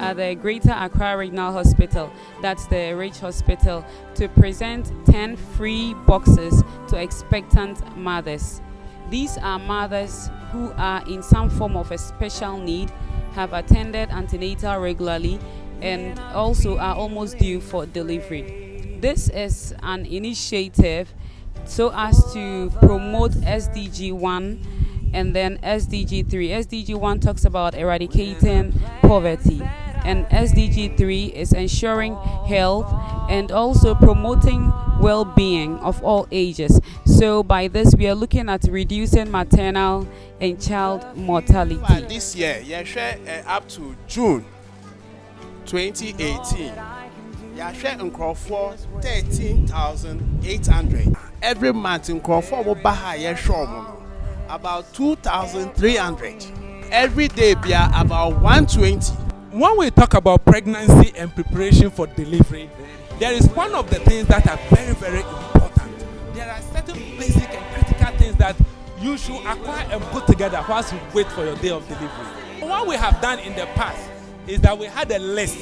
at the Greater Accra Regional Hospital, that's the Rich Hospital, to present 10 free boxes to expectant mothers. These are mothers who are in some form of a special need, have attended antenatal regularly, and also are almost due for delivery. This is an initiative so as to promote SDG 1 and then SDG 3. SDG 1 talks about eradicating poverty, and SDG 3 is ensuring health and also promoting well-being of all ages. So by this, we are looking at reducing maternal and child mortality. This year, up to June 2018, in Crawford 13,800. Every month in Crawford, about 2,300. Every day, be about 120. When we talk about pregnancy and preparation for delivery, there is one of the things that are very, very important. There are certain basic and critical things that you should acquire and put together whilst you wait for your day of delivery. What we have done in the past is that we had a list.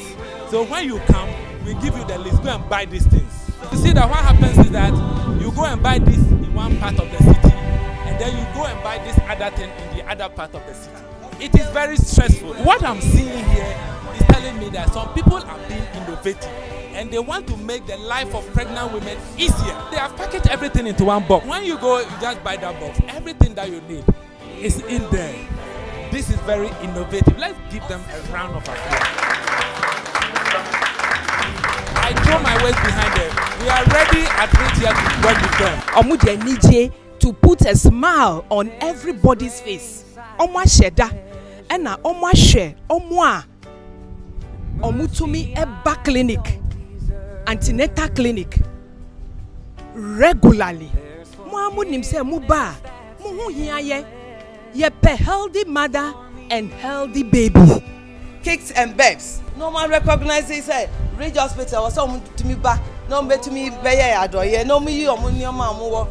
So when you come, we give you the list. Go and buy these things. You see that what happens is that you go and buy this in one part of the city, and then you go and buy this other thing in the other part of the city. It is very stressful. What I'm seeing here is telling me that some people are being innovative and they want to make the life of pregnant women easier. They have packaged everything into one box. When you go, you just buy that box. Everything that you need is in there. This is very innovative. Let's give them a round of applause. I throw my weight behind them. We are ready at Reach here to work with them. To put a smile on everybody's face. Omwa sheda ena omwa share omwa omutumi eba clinic, antenatal clinic regularly. Mo amunim se mu ba mo hu hia ye pe healthy mother and healthy baby. Kicks and Burps. No man recognizes it. Ridge Hospital was some to me back. No me to me be adoye. No me you omunyama mo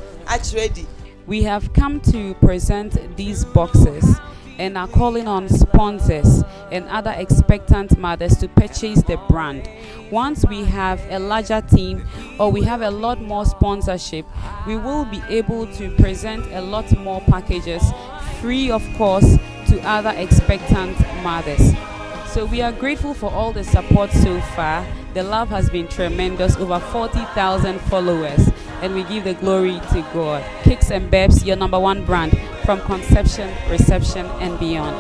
ready. We have come to present these boxes and are calling on sponsors and other expectant mothers to purchase the brand. Once we have a larger team or we have a lot more sponsorship, we will be able to present a lot more packages free of cost to other expectant mothers. So we are grateful for all the support so far. The love has been tremendous, over 40,000 followers, and we give the glory to God. Kicks and Burps, your #1 brand, from conception, reception, and beyond.